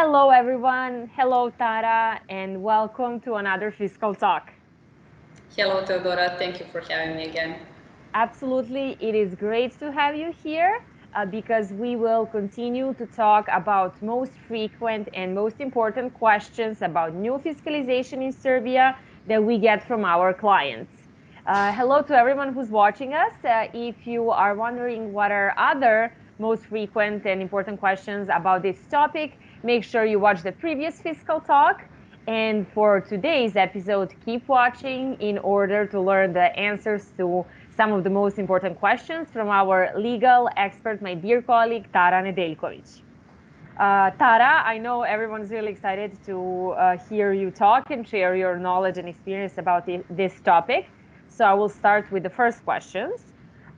Hello, everyone. Hello, Tara, and welcome to another Fiscal Talk. Hello, Teodora. Thank you for having me again. Absolutely. It is great to have you here because we will continue to talk about most frequent and most important questions about new fiscalization in Serbia that we get from our clients. Hello to everyone who's watching us. If you are wondering what are other most frequent and important questions about this topic, make sure you watch the previous Fiscal Talk. And for today's episode, keep watching in order to learn the answers to some of the most important questions from our legal expert, my dear colleague, Tara Nedeljkovic. Tara, I know everyone's really excited to hear you talk and share your knowledge and experience about this topic. So I will start with the first questions.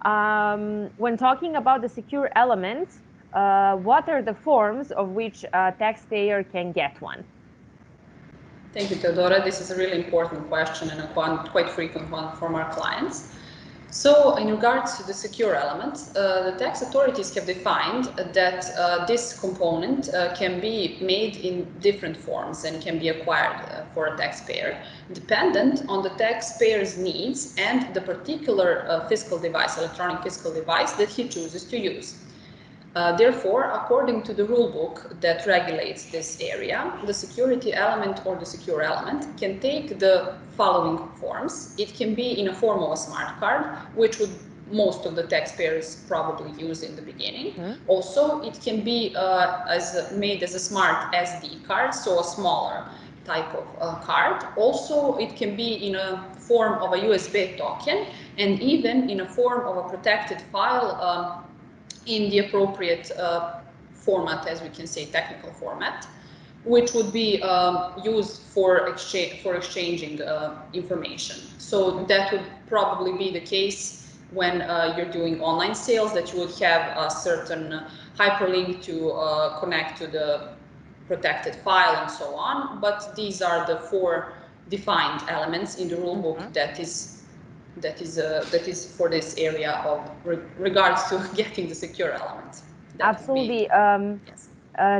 When talking about the secure element, what are the forms of which a taxpayer can get one? Thank you, Teodora. This is a really important question and a quite frequent one from our clients. So in regards to the secure element, the tax authorities have defined that this component can be made in different forms and can be acquired for a taxpayer, dependent on the taxpayer's needs and the particular fiscal device, electronic fiscal device that he chooses to use. Therefore, according to the rulebook that regulates this area, the security element or the secure element can take the following forms. It can be in a form of a smart card, which would most of the taxpayers probably use in the beginning. Also, it can be made as a smart SD card, so a smaller type of card. Also, it can be in a form of a USB token and even in a form of a protected file in the appropriate format, as we can say, technical format, which would be used for exchanging information. So that would probably be the case when you're doing online sales, that you would have a certain hyperlink to connect to the protected file and so on. But these are the four defined elements in the rulebook that is for this area of regards to getting the secure element. Absolutely. Yes.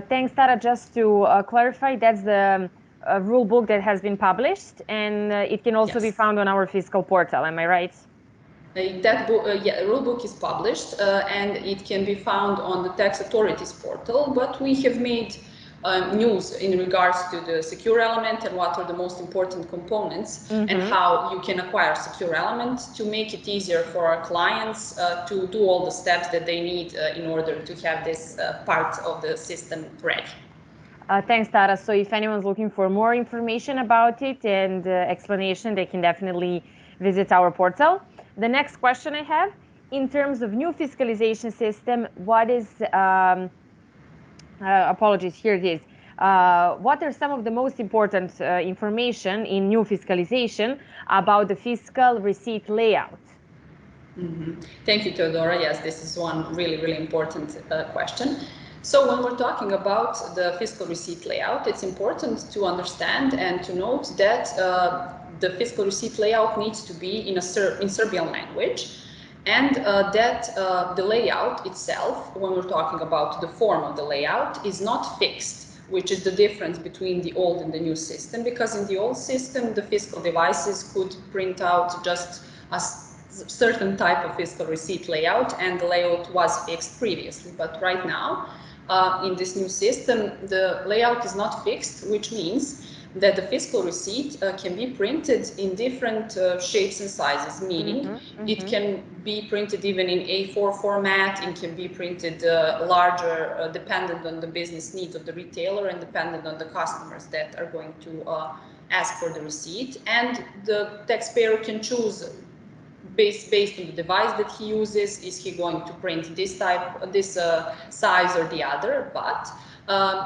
Thanks, Tara. Just to clarify, that's the rule book that has been published, and it can also be found on our Fiscal Portal. Am I right? That book, rule book is published and it can be found on the tax authorities portal, but we have made news in regards to the secure element and what are the most important components and how you can acquire secure element to make it easier for our clients to do all the steps that they need in order to have this part of the system ready. Thanks, Tara. So if anyone's looking for more information about it and explanation, they can definitely visit our portal. The next question I have, in terms of new fiscalization system, what is, apologies, here it is. What are some of the most important information in new fiscalization about the fiscal receipt layout? Thank you, Teodora. Yes, this is one really important question. So when we're talking about the fiscal receipt layout, it's important to understand and to note that the fiscal receipt layout needs to be in Serbian language, and that the layout itself, when we're talking about the form of the layout, is not fixed, which is the difference between the old and the new system, because in the old system, the fiscal devices could print out just a certain type of fiscal receipt layout, and the layout was fixed previously. But right now, in this new system, the layout is not fixed, which means that the fiscal receipt can be printed in different shapes and sizes, meaning it can be printed even in A4 format, it can be printed larger, dependent on the business needs of the retailer and dependent on the customers that are going to ask for the receipt. And the taxpayer can choose based on the device that he uses, is he going to print this size or the other, but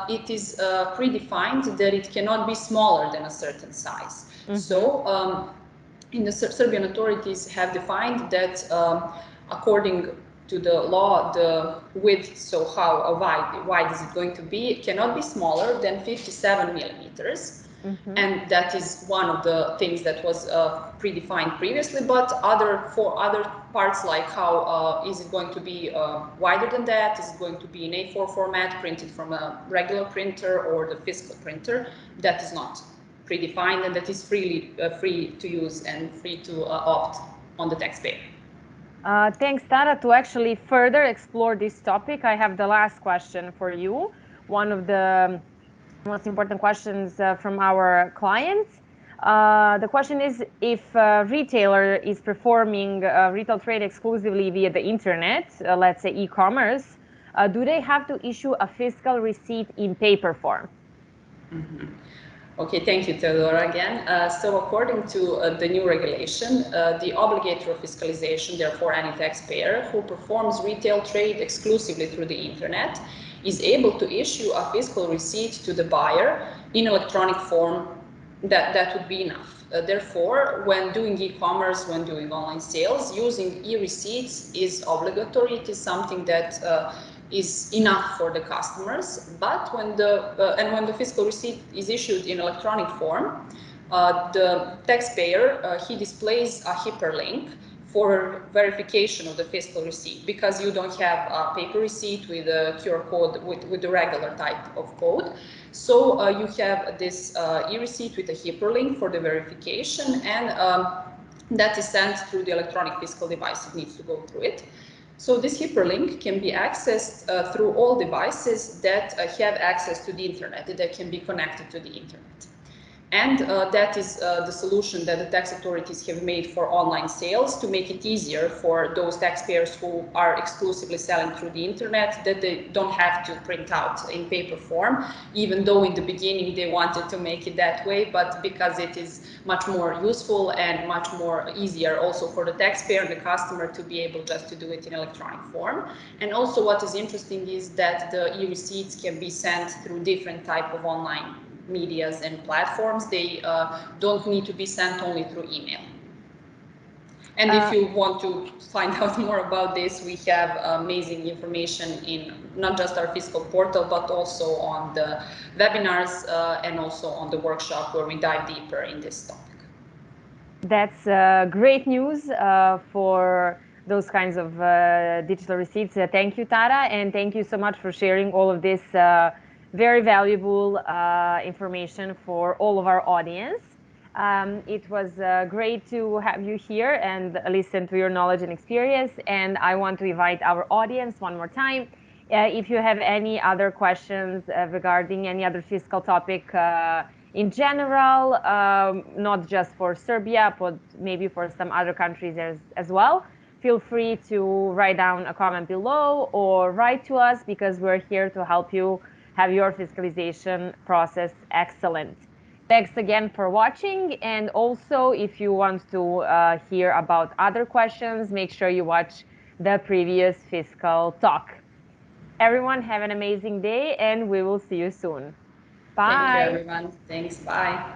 it is predefined that it cannot be smaller than a certain size. So in the Serbian authorities have defined that according to the law, the width, so how wide is it going to be, it cannot be smaller than 57 millimeters. And that is one of the things that was predefined previously, but for other parts, like how is it going to be wider than that, is it going to be in A4 format printed from a regular printer or the fiscal printer, that is not predefined, and that is free to use and free to opt on the taxpayer. Thanks, Tara. To actually further explore this topic, I have the last question for you. One of the most important questions from our clients. The question is, if a retailer is performing retail trade exclusively via the internet, let's say e-commerce, do they have to issue a fiscal receipt in paper form? Okay, thank you, Theodora, again. So according to the new regulation, the obligator of fiscalization, therefore any taxpayer who performs retail trade exclusively through the internet, is able to issue a fiscal receipt to the buyer in electronic form. That would be enough. Therefore, when doing e-commerce, when doing online sales, using e-receipts is obligatory. It is something that is enough for the customers. But when the fiscal receipt is issued in electronic form, the taxpayer he displays a hyperlink for verification of the fiscal receipt, because you don't have a paper receipt with a QR code with the regular type of code. So you have this e-receipt with a hyperlink for the verification, and that is sent through the electronic fiscal device. It needs to go through it. So this hyperlink can be accessed through all devices that have access to the internet, that can be connected to the internet. And that is the solution that the tax authorities have made for online sales, to make it easier for those taxpayers who are exclusively selling through the internet, that they don't have to print out in paper form, even though in the beginning they wanted to make it that way, but because it is much more useful and much more easier also for the taxpayer and the customer to be able just to do it in electronic form. And also what is interesting is that the e-receipts can be sent through different type of online medias and platforms. They don't need to be sent only through email. And if you want to find out more about this, we have amazing information in not just our fiscal portal, but also on the webinars and also on the workshop, where we dive deeper in this topic. That's great news for those kinds of digital receipts. Thank you, Tara, and thank you so much for sharing all of this very valuable information for all of our audience. It was great to have you here and listen to your knowledge and experience. And I want to invite our audience one more time. If you have any other questions regarding any other fiscal topic in general, not just for Serbia, but maybe for some other countries as well, feel free to write down a comment below or write to us, because we're here to help you have your fiscalization process excellent. Thanks again for watching. And also, if you want to hear about other questions, make sure you watch the previous Fiscal Talk. Everyone, have an amazing day, and we will see you soon. Bye. Thank you, everyone. Thanks. Bye.